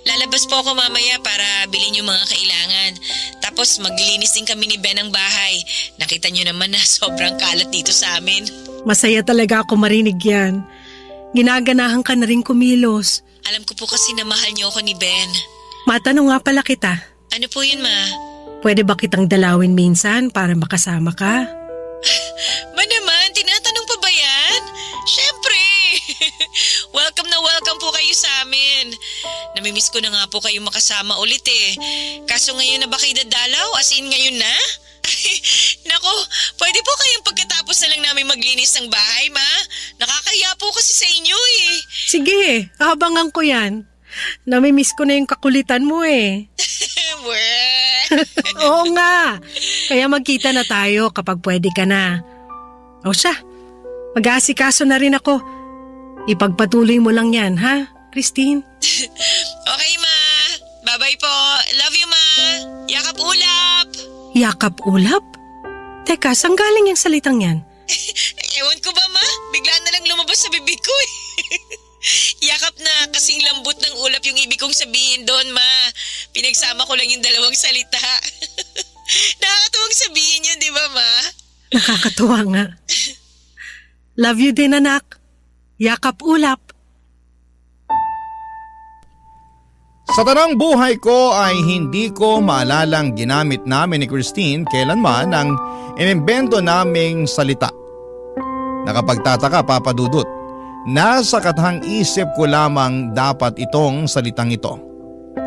S7: Lalabas po ako mamaya para bilhin yung mga kailangan. Tapos maglilinis din kami ni Ben ng bahay. Nakita niyo naman na sobrang kalat dito sa amin.
S4: Masaya talaga ako marinig yan. Ginaganahan ka na rin kumilos.
S7: Alam ko po kasi na mahal niyo ako ni Ben.
S4: Matanong nga pala kita.
S7: Ano po yun, ma?
S4: Pwede ba kitang dalawin minsan para makasama ka?
S7: Ma naman, tinatanong pa ba yan? Syempre! Welcome na welcome po kayo sa amin. Namimiss ko na nga po kayo makasama ulit eh. Kaso ngayon na ba kayo dadalaw? As in ngayon na? Nako, pwede po kayong pagkatapos na lang namin maglinis ng bahay, ma? Nakakahiya po kasi sa inyo eh.
S4: Sige, abangan ko yan. Namimiss ko na yung kakulitan mo eh. Oo nga. Kaya magkita na tayo kapag pwede ka na. O siya, mag-aasikaso na rin ako. Ipagpatuloy mo lang yan, ha, Christine?
S7: Okay, ma. Bye-bye po. Love you, ma. Yakap ulap.
S4: Yakap ulap? Teka, saan galing yung salitang yan?
S7: Ewan ko ba, ma? Bigla na lang lumabas sa bibig ko eh. Yakap na kasing lambot ng ulap yung ibig kong sabihin doon, ma. Pinagsama ko lang yung dalawang salita. Nakakatuwang sabihin yun, di ba, ma?
S4: Nakakatuwa nga. Love you din, anak. Yakap ulap.
S3: Sa tanang buhay ko ay hindi ko maalalang ginamit namin ni Christine kailanman ang inimbento naming salita. Nakapagtataka, Papa Dudut. Nasa katahang isip ko lamang dapat itong salitang ito.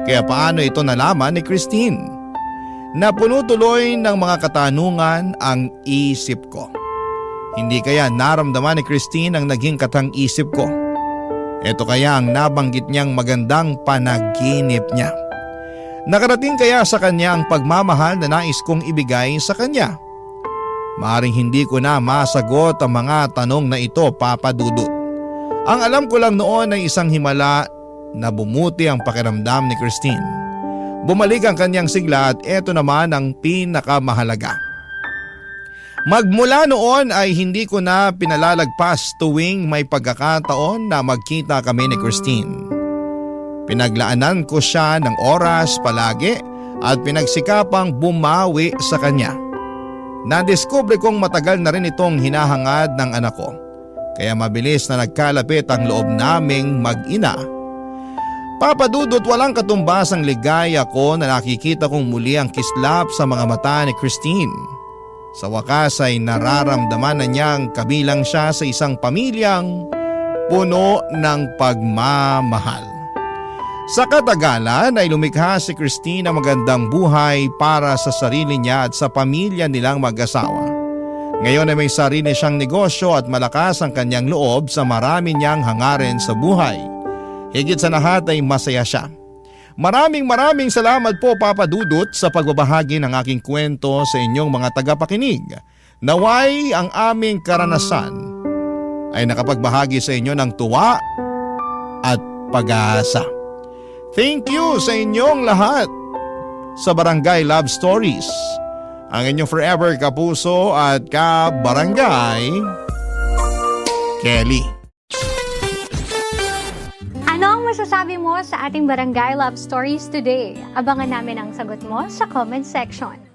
S3: Kaya paano ito nalaman ni Christine? Napuno tuloy ng mga katanungan ang isip ko. Hindi kaya naramdaman ni Christine ang naging katahang isip ko? Ito kaya ang nabanggit niyang magandang panaginip niya. Nakarating kaya sa kanya ang pagmamahal na nais kong ibigay sa kanya? Maaring hindi ko na masagot ang mga tanong na ito, Papa Dudut. Ang alam ko lang noon ay isang himala na bumuti ang pakiramdam ni Christine. Bumalik ang kanyang sigla at eto naman ang pinakamahalaga. Magmula noon ay hindi ko na pinalalagpas tuwing may pagkakataon na magkita kami ni Christine. Pinaglaanan ko siya ng oras palagi at pinagsikapang bumawi sa kanya. Nadiskubre kong matagal na rin itong hinahangad ng anak ko. Kaya mabilis na nagkalapit ang loob naming mag-ina. Papa Dudut, walang katumbas ang ligaya ko na nakikita kong muli ang kislap sa mga mata ni Christine. Sa wakas ay nararamdaman na niyang kabilang siya sa isang pamilyang puno ng pagmamahal. Sa katagalan ay lumikha si Christine ng magandang buhay para sa sarili niya at sa pamilya nilang mag-asawa. Ngayon ay may sarili siyang negosyo at malakas ang kanyang loob sa marami niyang hangarin sa buhay. Higit sa lahat ay masaya siya. Maraming salamat po, Papa Dudut, sa pagbabahagi ng aking kwento sa inyong mga tagapakinig. Naway ang aming karanasan ay nakapagbahagi sa inyo ng tuwa at pag-asa. Thank you sa inyong lahat sa Barangay Love Stories. Ang inyong forever kapuso at kabarangay, Kelly.
S8: Ano ang masasabi mo sa ating Barangay Love Stories today? Abangan namin ang sagot mo sa comment section.